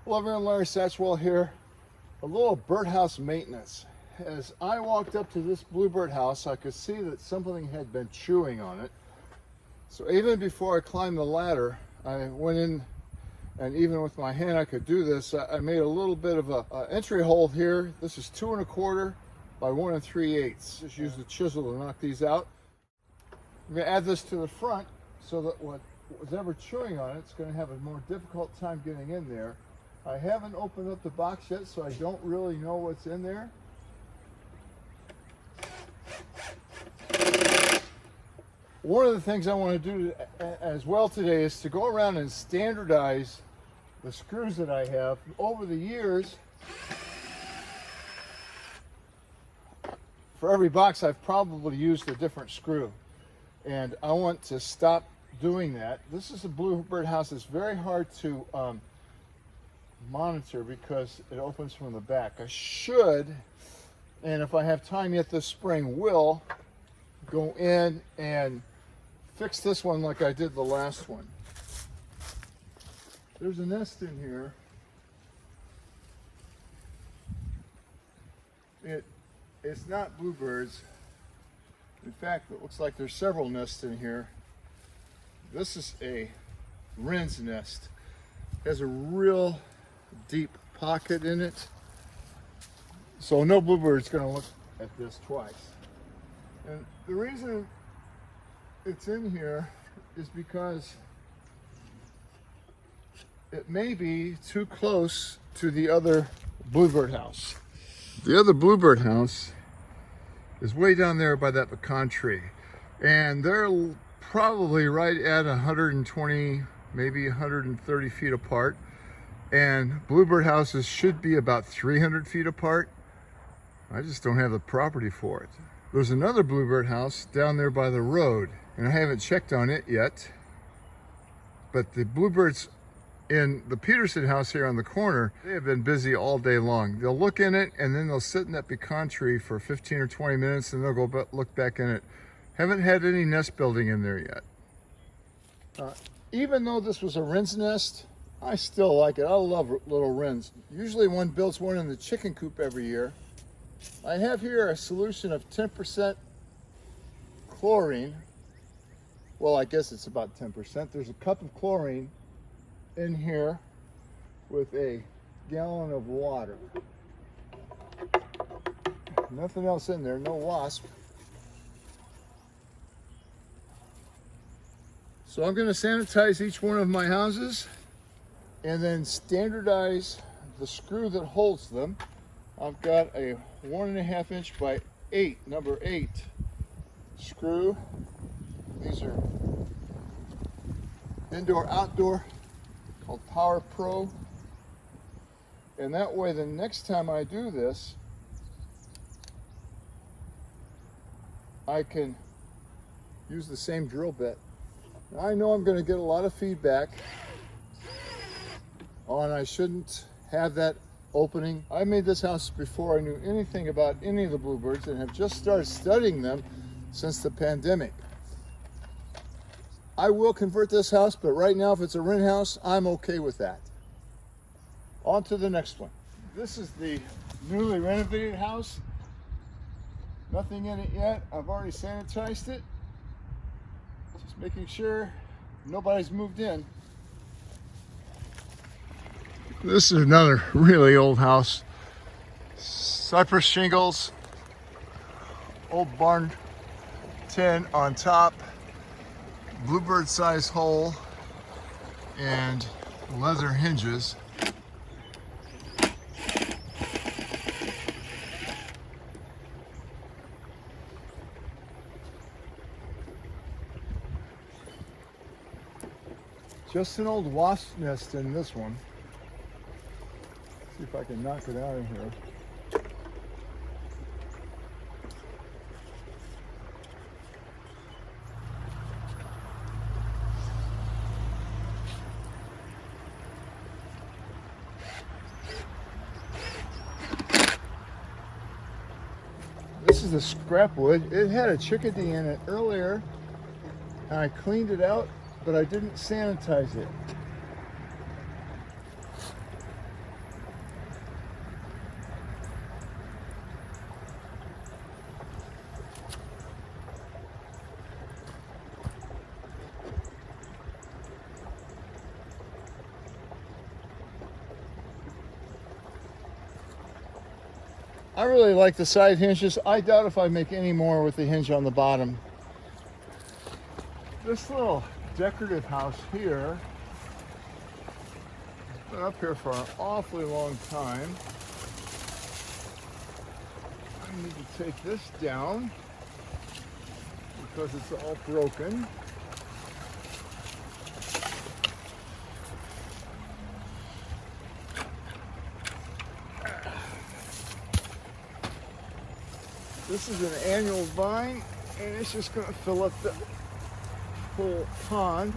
Hello everyone, Larry Satchwell here. A little birdhouse maintenance. As I walked up to this bluebird house, I could see that something had been chewing on it. So even before I climbed the ladder, I went in, and even with my hand I could do this. I made a little bit of a entry hole here. This is 2 1/4 by 1 3/8. Just use the chisel to knock these out. I'm going to add this to the front so that what was ever chewing on it's going to have a more difficult time getting in there. I haven't opened up the box yet, so I don't really know what's in there. One of the things I want to do as well today is to go around and standardize the screws that I have. Over the years, for every box I've probably used a different screw, and I want to stop doing that. This is a bluebird house. It's very hard to monitor because it opens from the back. I should, and if I have time yet this spring, will go in and fix this one like I did the last one. There's a nest in here. It's not bluebirds. In fact, it looks like there's several nests in here. This is a wren's nest. It has a real deep pocket in it, so no bluebird's going to look at this twice. And the reason it's in here is because it may be too close to the other bluebird house. The other bluebird house is way down there by that pecan tree, and they're probably right at 120, maybe 130 feet apart. And bluebird houses should be about 300 feet apart. I just don't have the property for it. There's another bluebird house down there by the road, and I haven't checked on it yet. But the bluebirds in the Peterson house here on the corner, they have been busy all day long. They'll look in it, and then they'll sit in that pecan tree for 15 or 20 minutes, and they'll go look back in it. Haven't had any nest building in there yet. Even though this was a wren's nest, I still like it. I love little wrens. Usually one builds one in the chicken coop every year. I have here a solution of 10% chlorine. Well, I guess it's about 10%. There's a cup of chlorine in here with a gallon of water. Nothing else in there, no wasp. So I'm going to sanitize each one of my houses and then standardize the screw that holds them. I've got a 1.5 inch by 8, number 8 screw. These are indoor outdoor, called Power Pro. And that way the next time I do this, I can use the same drill bit. Now, I know I'm going to get a lot of feedback on I shouldn't have that opening. I made this house before I knew anything about any of the bluebirds and have just started studying them since the pandemic. I will convert this house, but right now if it's a wren house, I'm okay with that. On to the next one. This is the newly renovated house. Nothing in it yet. I've already sanitized it. Just making sure nobody's moved in. This is another really old house. Cypress shingles, old barn tin on top, bluebird size hole, and leather hinges. Just an old wasp nest in this one. See if I can knock it out of here. This is the scrap wood. It had a chickadee in it earlier, and I cleaned it out, but I didn't sanitize it. I really like the side hinges. I doubt if I make any more with the hinge on the bottom. This little decorative house here has been up here for an awfully long time. I need to take this down because it's all broken. This is an annual vine, and it's just going to fill up the whole pond.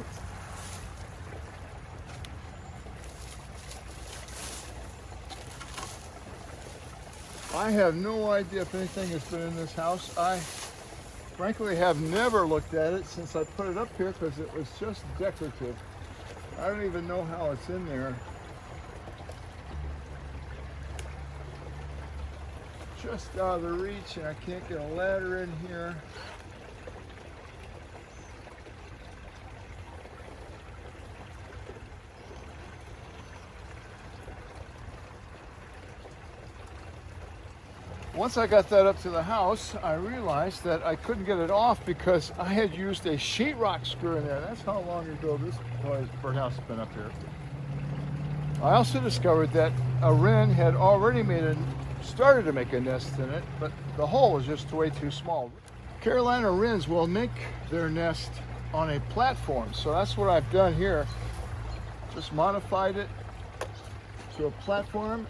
I have no idea if anything has been in this house. I frankly have never looked at it since I put it up here because it was just decorative. I don't even know how it's in there. Just out of the reach, and I can't get a ladder in here. Once I got that up to the house, I realized that I couldn't get it off because I had used a sheetrock screw in there. That's how long ago this birdhouse has been up here. I also discovered that a wren had already started to make a nest in it, but the hole was just way too small. Carolina wrens will make their nest on a platform, so that's what I've done here. Just modified it to a platform.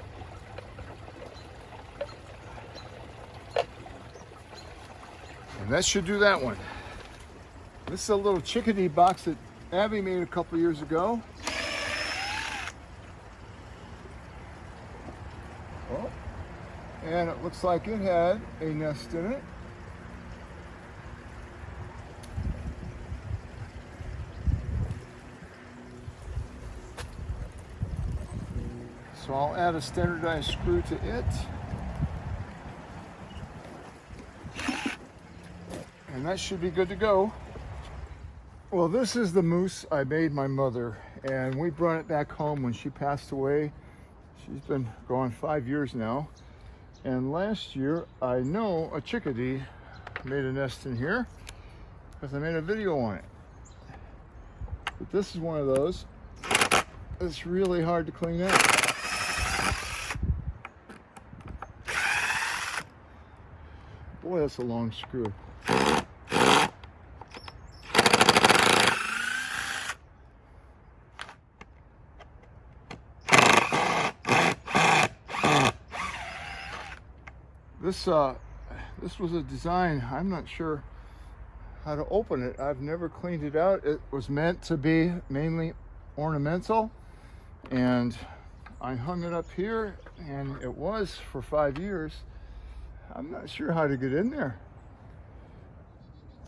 And that should do that one. This is a little Chickadee box that Abby made a couple years ago. Oh. And it looks like it had a nest in it. So I'll add a standardized screw to it. And that should be good to go. Well, this is the moose I made my mother, and we brought it back home when she passed away. She's been gone 5 years now. And last year, I know a chickadee made a nest in here because I made a video on it. But this is one of those. It's really hard to clean out. Boy, that's a long screw. This was a design. I'm not sure how to open it. I've never cleaned it out. It was meant to be mainly ornamental, and I hung it up here, and it was for 5 years. I'm not sure how to get in there.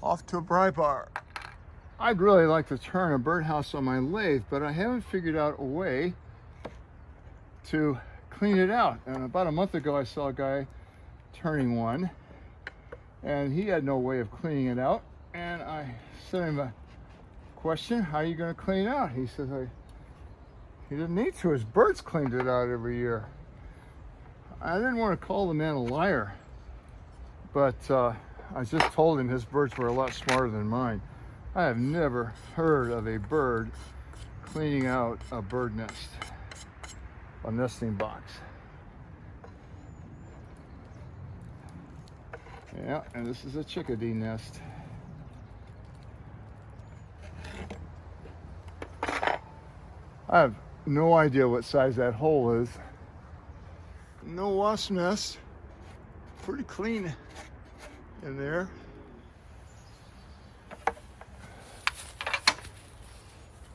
Off to a pry bar. I'd really like to turn a birdhouse on my lathe, but I haven't figured out a way to clean it out. And about a month ago, I saw a guy turning one, and he had no way of cleaning it out. And I sent him a question: how are you going to clean it out? He says he didn't need to. His birds cleaned it out every year. I didn't want to call the man a liar, but I just told him his birds were a lot smarter than mine. I have never heard of a bird cleaning out a bird nest, a nesting box. Yeah, and this is a chickadee nest. I have no idea what size that hole is. No wasp nest. Pretty clean in there.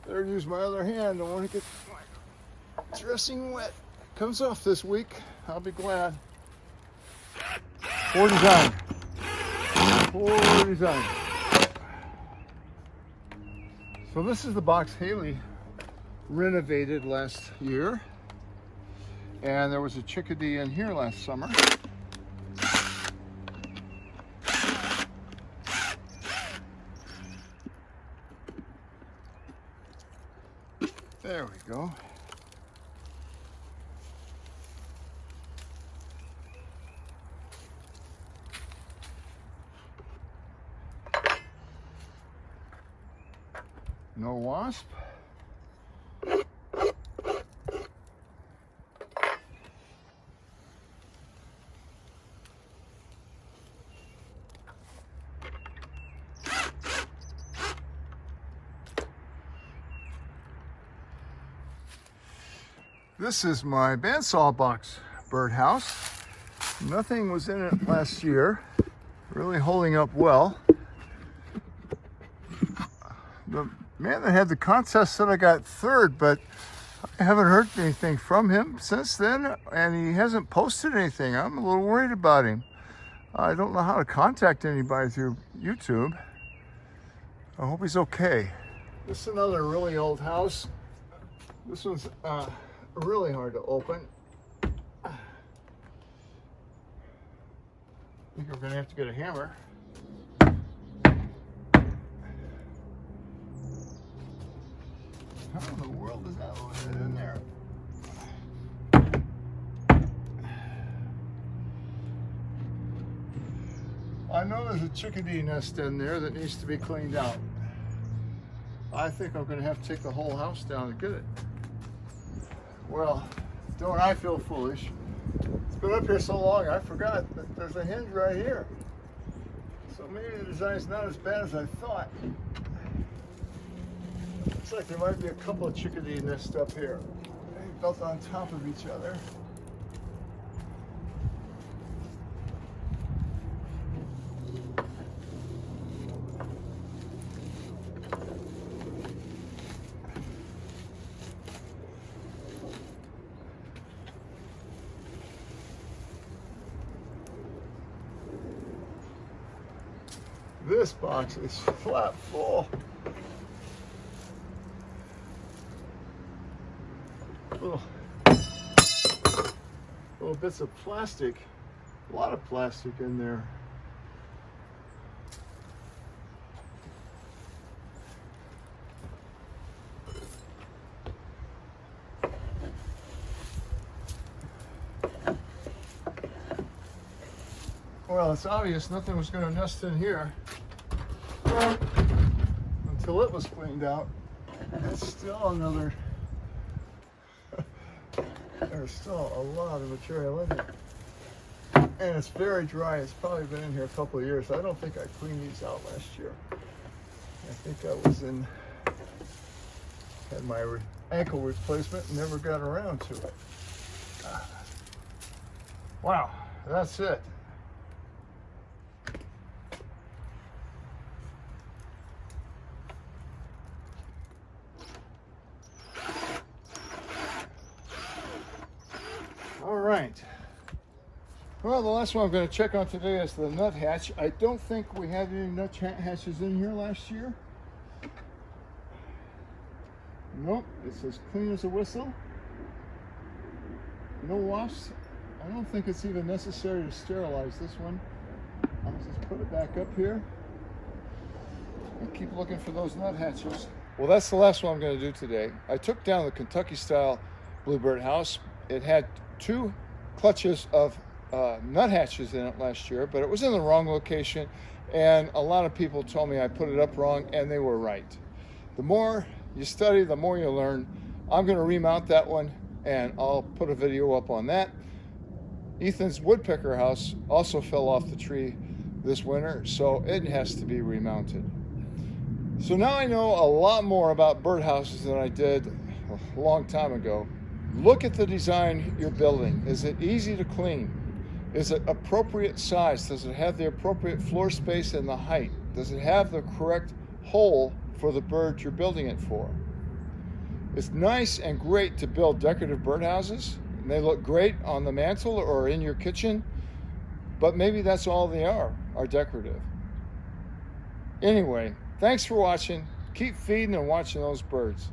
There, use my other hand. I want to get my dressing wet. Comes off this week. I'll be glad. Poor design. Poor design. So this is the box Haley renovated last year, and there was a chickadee in here last summer. There we go. No wasp. This is my Bandsaw Box Birdhouse. Nothing was in it last year. Really holding up well. The man that had the contest said I got third, but I haven't heard anything from him since then, and he hasn't posted anything. I'm a little worried about him. I don't know how to contact anybody through YouTube. I hope he's okay. This is another really old house. This one's really hard to open. I think we're gonna have to get a hammer. How in the world is that loaded in there? I know there's a chickadee nest in there that needs to be cleaned out. I think I'm gonna have to take the whole house down to get it. Well, don't I feel foolish? It's been up here so long, I forgot that there's a hinge right here. So maybe the design's not as bad as I thought. Looks like there might be a couple of chickadee nests up here. They built on top of each other. This box is flat full. Little bits of plastic, a lot of plastic in there. Well, it's obvious nothing was going to nest in here until it was cleaned out. It's still another, there's still a lot of material in there. And it's very dry. It's probably been in here a couple of years. I don't think I cleaned these out last year. I think I was had my ankle replacement and never got around to it. Wow, that's it. All right. Well, the last one I'm going to check on today is the nut hatch. I don't think we had any nut hatches in here last year. Nope, it's as clean as a whistle. No wasps. I don't think it's even necessary to sterilize this one. I'll just put it back up here and keep looking for those nut hatches. Well, that's the last one I'm going to do today. I took down the Kentucky style bluebird house. It had 2 clutches of nut hatches in it last year, but it was in the wrong location, and a lot of people told me I put it up wrong, and they were right. The more you study, the more you learn. I'm going to remount that one, and I'll put a video up on that. Ethan's woodpecker house also fell off the tree this winter, so it has to be remounted. So now I know a lot more about birdhouses than I did a long time ago. Look at the design you're building. Is it easy to clean? Is it appropriate size? Does it have the appropriate floor space and the height? Does it have the correct hole for the bird you're building it for? It's nice and great to build decorative birdhouses, and they look great on the mantle or in your kitchen, but maybe that's all they are decorative. Anyway, thanks for watching. Keep feeding and watching those birds.